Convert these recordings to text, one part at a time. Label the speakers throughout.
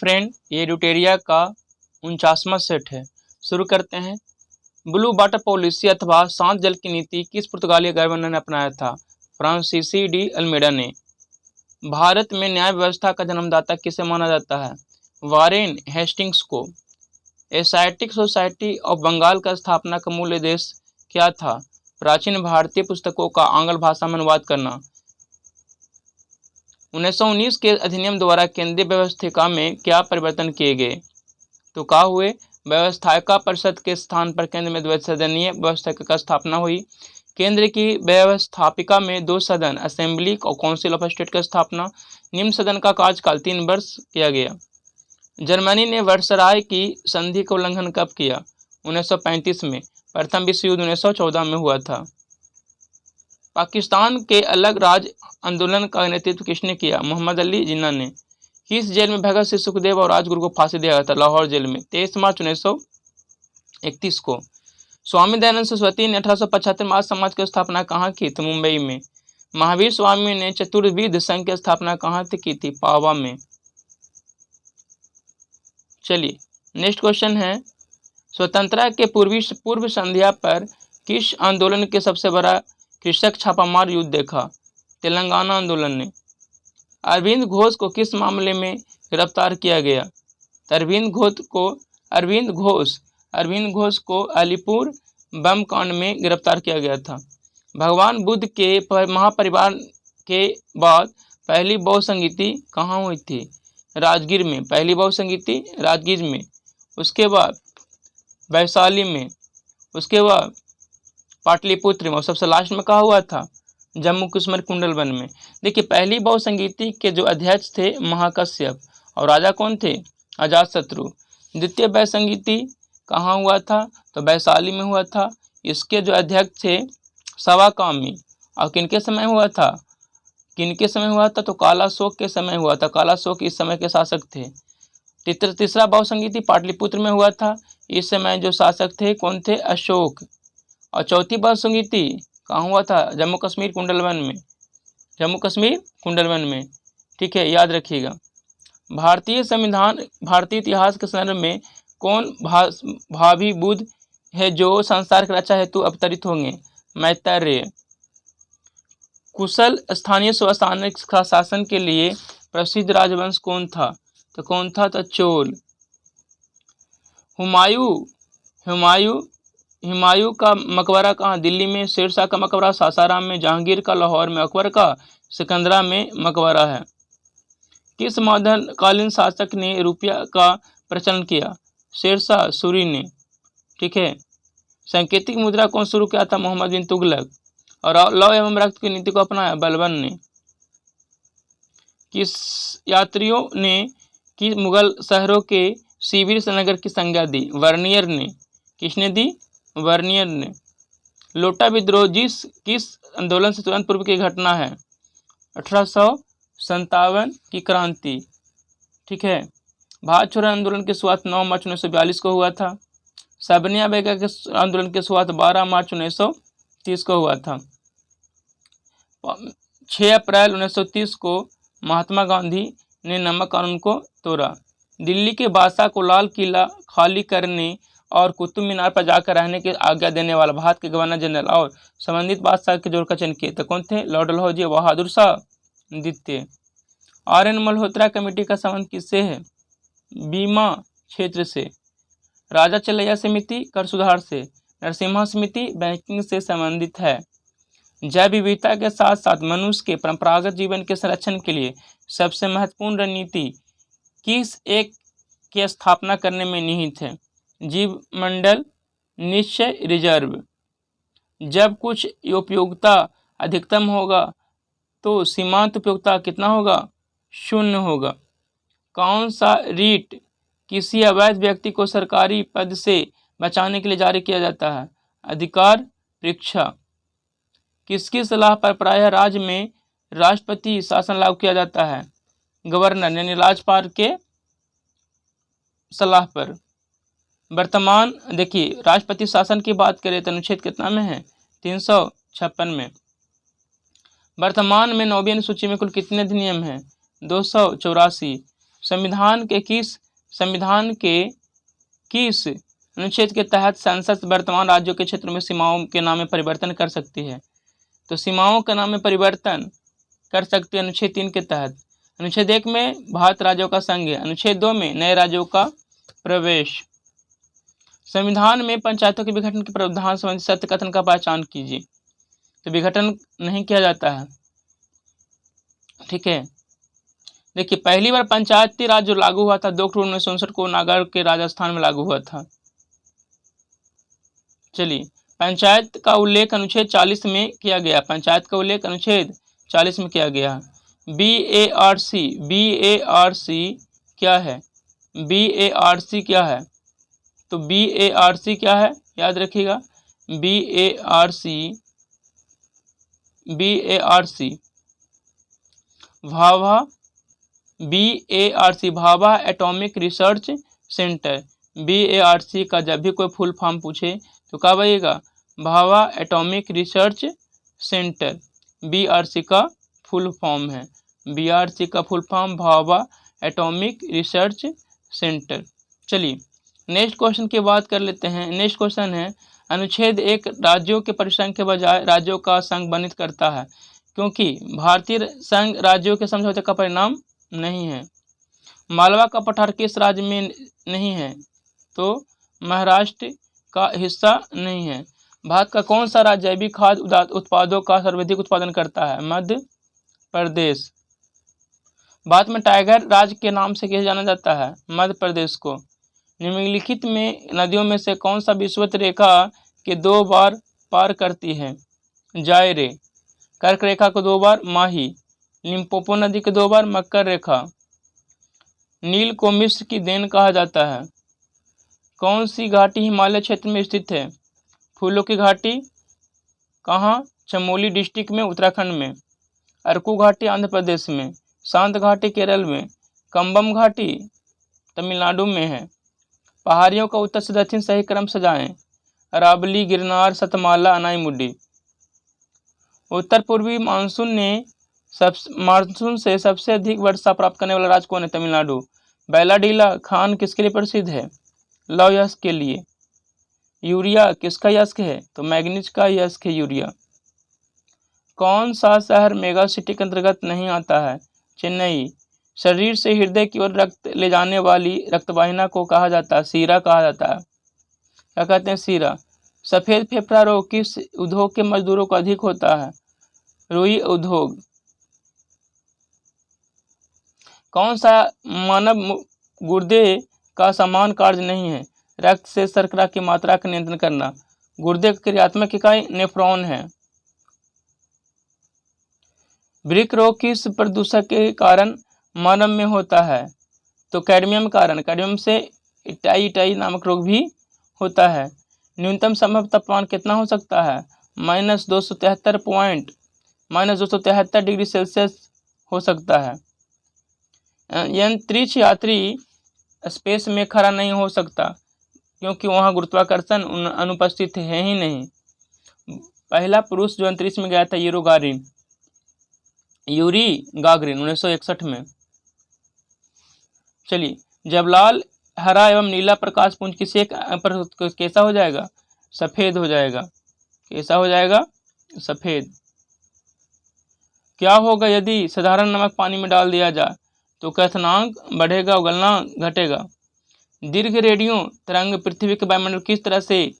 Speaker 1: Friend, ये ड्यूटेरिया का 49वां set है। शुरू करते हैं। ब्लू वाटर पॉलिसी अथवा शांत जल की नीति किस पुर्तगाली गवर्नर ने अपनाया था? फ्रांसीसी डी अल्मेडा ने। भारत में न्याय व्यवस्था का जन्मदाता किसे माना जाता है? वारेन हेस्टिंग्स को। एशियाटिक सोसाइटी ऑफ बंगाल का स्थापना का मूल उद्देश्य क्या था? प्राचीन भारतीय पुस्तकों का आंग्ल भाषा में अनुवाद करना। 1919 के अधिनियम द्वारा केंद्रीय व्यवस्थिका में क्या परिवर्तन किए गए? तो क्या हुए? व्यवस्थायिका परिषद के स्थान पर केंद्र में द्विसदनीय व्यवस्थायिका का स्थापना हुई। केंद्र की व्यवस्थापिका में 2 सदन असेंबली और काउंसिल ऑफ स्टेट की स्थापना। निम्न सदन का कार्यकाल 3 वर्ष किया गया। जर्मनी ने वर्सराय की संधि का उल्लंघन कब किया? 1935 में। प्रथम विश्व युद्ध 1914 में हुआ था। पाकिस्तान के अलग राज्य आंदोलन का नेतृत्व किसने किया? मोहम्मद अली जिन्ना ने। किस जेल में भगत सिंह, सुखदेव और राजगुरु को फांसी दिया गया था? लाहौर जेल में 23 मार्च 1931 को। स्वामी दयानंद सरस्वती ने 1875 में आर्य समाज की स्थापना कहाँ की थी? मुंबई में। महावीर स्वामी ने चतुर्विध संघ की स्थापना कहाँ की थी? पावा में। चलिए नेक्स्ट क्वेश्चन है, स्वतंत्रता के पूर्व संध्या पर किस आंदोलन के सबसे बड़ा कृषक छापामार युद्ध देखा? तेलंगाना आंदोलन ने। अरविंद घोष को किस मामले में गिरफ्तार किया गया? अरविंद घोष को अलीपुर बम कांड में गिरफ्तार किया गया था। भगवान बुद्ध के महापरिवार के बाद पहली बौद्ध संगीति कहाँ हुई थी? राजगीर में। पहली बौद्ध संगीति राजगीर में। उसके बाद वैशाली में। उसके बाद पाटलिपुत्र में। और सबसे लास्ट में कहा हुआ था? जम्मू कश्मीर कुंडलवन में। देखिए पहली बौद्ध संगीति के जो अध्यक्ष थे महाकश्यप और राजा कौन थे? अजातशत्रु। द्वितीय बौद्ध संगीति कहाँ हुआ था? तो वैशाली में हुआ था। इसके जो अध्यक्ष थे सवाकामी। और किनके समय हुआ था? तो कालाशोक के समय हुआ था। कालाशोक इस समय के शासक थे। तीसरा बौद्ध संगीति पाटलिपुत्र में हुआ था। इस समय जो शासक थे कौन थे? अशोक। और चौथी बौद्ध संगीति कहाँ हुआ था? जम्मू कश्मीर कुंडलवन में। ठीक है, याद रखिएगा। भारतीय इतिहास के संदर्भ में कौन भावी बुद्ध है जो संसार की रक्षा हेतु अवतरित होंगे? मैत्रेय। कुशल स्थानीय स्वशासन शासन के लिए प्रसिद्ध राजवंश कौन था? तो चोल। हुमायूं का मकबरा कहाँ? दिल्ली में। शेरशाह का मकबरा सासाराम में। जहांगीर का लाहौर में। अकबर का सिकंदरा में मकबरा है। किस मध्यकालीन शासक ने रुपया का प्रचलन किया? शेरशाह सूरी ने। ठीक है। सांकेतिक मुद्रा कौन शुरू किया था? मोहम्मद बिन तुगलक। और लौ एवं रक्त की नीति को अपनाया? बलबन ने। किस यात्रियों ने किस मुगल शहरों के शिविर श्रीनगर की संज्ञा दी? वर्नियर ने। किसने दी? वर्नियर ने। लोटा विद्रोह किस आंदोलन से तुरंत पूर्व की घटना है? 1857 की क्रांति। ठीक है। भारत छोड़ो आंदोलन की शुरुआत 9 मार्च 1942 को हुआ था। सबनिया बेगा के आंदोलन की शुरुआत 12 मार्च 1930 को हुआ था। 6 अप्रैल 1930 को महात्मा गांधी ने नमक कानून को तोड़ा। दिल्ली के बादशाह को लाल किला खाली करने और कुतुब मीनार पर जाकर रहने की आज्ञा देने वाला भारत के गवर्नर जनरल और संबंधित बादशाह के जोड़ का चयन किए तो कौन थे? लॉर्ड डलहौजी बहादुर शाह द्वितीय। आर.एन. मल्होत्रा कमेटी का संबंध किससे है? बीमा क्षेत्र से। राजा चलैया समिति कर सुधार से। नरसिम्हा समिति बैंकिंग से संबंधित है। जैव विविधता के साथ साथ मनुष्य के परंपरागत जीवन के संरक्षण के लिए सबसे महत्वपूर्ण रणनीति किस एक की स्थापना करने में निहित है? जीव मंडल निश्चय रिजर्व। जब कुछ उपयोगिता अधिकतम होगा तो सीमांत उपयोगिता कितना होगा? 0 होगा। कौन सा रीट किसी अवैध व्यक्ति को सरकारी पद से बचाने के लिए जारी किया जाता है? अधिकार परीक्षा। किसकी सलाह पर प्रायः राज्य में राष्ट्रपति शासन लागू किया जाता है? गवर्नर यानी राज्यपाल के सलाह पर। वर्तमान देखिए राष्ट्रपति शासन की बात करें तो अनुच्छेद कितना में है? 356 में। वर्तमान में 9वीं अनुसूची में कुल कितने अधिनियम हैं? 284। संविधान के किस अनुच्छेद के तहत संसद वर्तमान राज्यों के क्षेत्र में सीमाओं के नाम में परिवर्तन कर सकती है? तो सीमाओं के नाम में परिवर्तन कर सकती है अनुच्छेद 3 के तहत। अनुच्छेद 1 में भारत राज्यों का संघ है, अनुच्छेद 2 में नए राज्यों का प्रवेश। संविधान में पंचायतों के विघटन के प्रावधान संबंधी सत्य कथन का पहचान कीजिए। तो विघटन नहीं किया जाता है, ठीक है। देखिए, पहली बार पंचायती राज जो लागू हुआ था 2 अक्टूबर 1959 को नागौर के राजस्थान में लागू हुआ था। चलिए, पंचायत का उल्लेख अनुच्छेद 40 में किया गया। पंचायत का उल्लेख अनुच्छेद 40 में किया गया। BARC क्या है? BARC क्या है? तो BARC क्या है, याद रखिएगा। BARC Bhabha atomic research centre. BARC का जब भी कोई फुल फॉर्म पूछे तो क्या बनेगा? Bhabha atomic research centre. BRC का फुल फॉर्म है। BRC का full form Bhabha atomic research centre. चलिए, नेक्स्ट क्वेश्चन की बात कर लेते हैं। नेक्स्ट क्वेश्चन है, अनुच्छेद 1 राज्यों के परिसंघ के बजाय राज्यों का संघ वर्णित करता है, क्योंकि भारतीय संघ राज्यों के समझौते का परिणाम नहीं है। मालवा का पठार किस राज्य में नहीं है? तो महाराष्ट्र का हिस्सा नहीं है। भारत का कौन सा राज्य जैविक खाद्य उत्पादों का सर्वाधिक उत्पादन करता है? मध्य प्रदेश। भारत में टाइगर राज्य के नाम से किसे जाना जाता है? मध्य प्रदेश को। निम्नलिखित में नदियों में से कौन सा विषुवत रेखा के 2 बार पार करती है? जायरे। कर्क रेखा को 2 बार माही। लिम्पोपो नदी के 2 बार मकर रेखा। नील को मिस्र की देन कहा जाता है। कौन सी घाटी हिमालय क्षेत्र में स्थित है? फूलों की घाटी। कहाँ? चमोली डिस्ट्रिक्ट में, उत्तराखंड में। अरकू घाटी आंध्र प्रदेश में। शांत घाटी केरल में। कंबम घाटी तमिलनाडु में है। पहाड़ियों का उत्तर से दक्षिण सही क्रम सजाएं। अरावली, गिरनार, सतमाला, अनाईमुड्डी। उत्तर पूर्वी मानसून से सबसे अधिक वर्षा प्राप्त करने वाला राज्य कौन है? तमिलनाडु। बैलाडीला खान किसके लिए प्रसिद्ध है? लौह यस्क के लिए। यूरिया किसका यस्क है? तो मैग्नीज का यस्क है यूरिया। कौन सा शहर मेगा सिटी के अंतर्गत नहीं आता है? चेन्नई। शरीर से हृदय की ओर रक्त ले जाने वाली रक्तवाहिनी को कहा जाता है? सीरा कहा जाता है। क्या कहते हैं? सीरा। सफेद फेफड़ा रोग किस उद्योग के मजदूरों को अधिक होता है? रुई उद्योग। कौन सा मानव गुर्दे का समान कार्य नहीं है? रक्त से शर्करा की मात्रा का नियंत्रण करना। गुर्दे की क्रियात्मक इकाई नेफ्रॉन है। वृक्क रोग किस प्रदूषक के कारण मानव में होता है? तो कैडमियम कारण। कैडमियम से इटाई नामक रोग भी होता है। न्यूनतम संभव तापमान कितना हो सकता है? -273 डिग्री सेल्सियस हो सकता है। अंतरिक्ष यात्री स्पेस में खड़ा नहीं हो सकता, क्योंकि वहाँ गुरुत्वाकर्षण अनुपस्थित है ही नहीं। पहला पुरुष जो अंतरिक्ष में गया था यूरी गागरिन 1961 में। चलिए, जब लाल, हरा एवं नीला प्रकाश पुंज किसी एक पर कैसा हो जाएगा? सफेद हो जाएगा। कैसा हो जाएगा? सफेद। क्या होगा यदि साधारण नमक पानी में डाल दिया जाए? तो क्वथनांक बढ़ेगा, उगलनांक घटेगा। दीर्घ रेडियो तरंग पृथ्वी के वायुमंडल किस तरह से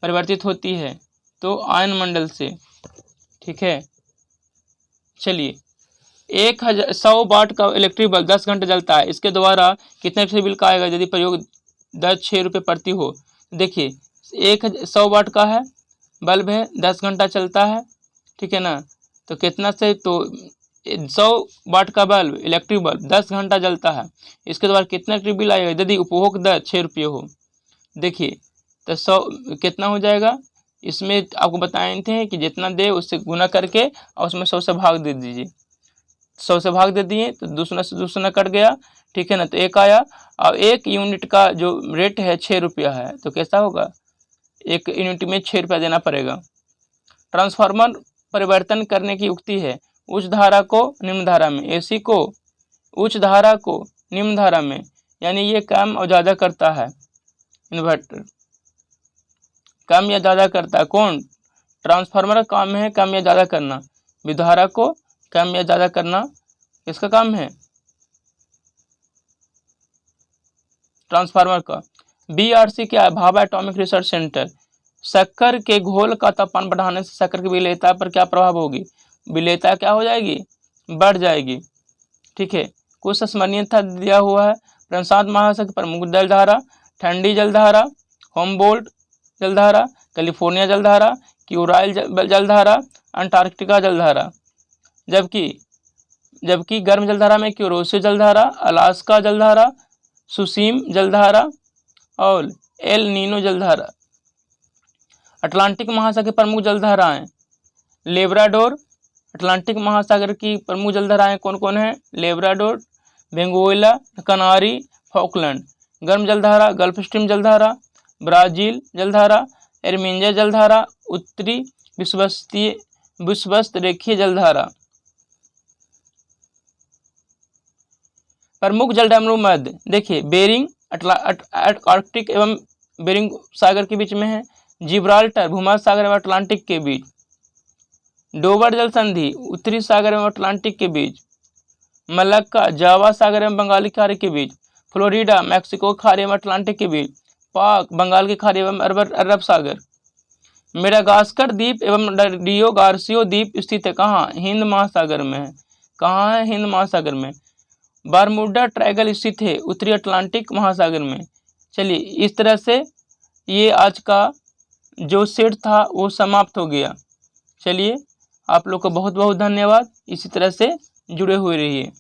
Speaker 1: परिवर्तित होती है? तो आयन मंडल से, ठीक है। चलिए, 100 वाट का इलेक्ट्रिक बल्ब 10 घंटे जलता है, इसके द्वारा कितने बिजली बिल का आएगा यदि प्रयोग दर 6 रुपये प्रति हो? देखिए, 100 वाट का है बल्ब है, 10 घंटा चलता है, ठीक है ना। तो कितना से? तो 100 वाट का बल्ब, इलेक्ट्रिक बल्ब 10 घंटा जलता है, इसके द्वारा कितना इलेक्ट्रिक बिल आएगा यदि उपभोग दर 6 रुपये हो? देखिए, तो 100 कितना हो जाएगा? इसमें आपको बताए थे कि जितना दे उससे गुना करके और उसमें 100 से भाग दे दीजिए। 100 से भाग दे दिए तो दूसरा कट गया, ठीक है ना। तो 1 आया, और 1 यूनिट का जो रेट है 6 रुपया है, तो कैसा होगा? 1 यूनिट में 6 रुपया देना पड़ेगा। ट्रांसफार्मर परिवर्तन करने की युक्ति है उच्च धारा को निम्न धारा में, AC को उच्च धारा को निम्न धारा में, यानी ये कम और ज़्यादा करता है। इन्वर्टर कम या ज़्यादा करता है, कौन? ट्रांसफार्मर का काम है कम या ज़्यादा करना, विद्युत धारा को कम या ज़्यादा करना किसका काम है? ट्रांसफार्मर का। BRC क्या है? Bhabha atomic research centre. शक्कर के घोल का तापमान बढ़ाने से शक्कर की विलेयता पर क्या प्रभाव होगी? विलेयता क्या हो जाएगी? बढ़ जाएगी। ठीक है, कुछ स्मरणीयता दिया हुआ है। प्रशांत महासागर प्रमुख जलधारा, ठंडी जलधारा, होमबोल्ट जलधारा, कैलिफोर्निया जलधारा, क्यूराइल जलधारा, अंटार्कटिका जलधारा। जबकि गर्म जलधारा में क्यूरोसियो जलधारा, अलास्का जलधारा, सुसीम जलधारा और एल नीनो जलधारा। अटलांटिक महासागर की प्रमुख जलधाराएं, लेब्राडोर। अटलांटिक महासागर की प्रमुख जलधाराएं कौन कौन है? लेब्राडोर, वेंगुएला, कनारी, फॉकलैंड। गर्म जलधारा, गल्फ स्ट्रीम जलधारा, ब्राजील जलधारा, एर्मिंजा जलधारा, उत्तरी विषुवस्त रेखीय जलधारा। प्रमुख जलडमरू मध्य, देखिए बेरिंग आर्कटिक एवं बेरिंग सागर के बीच में है, जिब्राल्टर भूमध्य सागर एवं अटलांटिक के बीच, डोवर जल संधि उत्तरी सागर एवं अटलांटिक के बीच, मलक्का जावा सागर एवं बंगाली खाड़ी के बीच, फ्लोरिडा मैक्सिको खाड़ी एवं अटलांटिक के बीच, पाक बंगाल की खाड़ी एवं अरब सागर। मेडागास्कर द्वीप एवं डियो गार्सियो द्वीप स्थित है कहाँ? हिंद महासागर में है। कहाँ है? हिंद महासागर में। बरमूडा ट्रायंगल स्थित है उत्तरी अटलांटिक महासागर में। चलिए, इस तरह से ये आज का जो सेट था वो समाप्त हो गया। चलिए, आप लोग को बहुत बहुत धन्यवाद। इसी तरह से जुड़े हुए रहिए।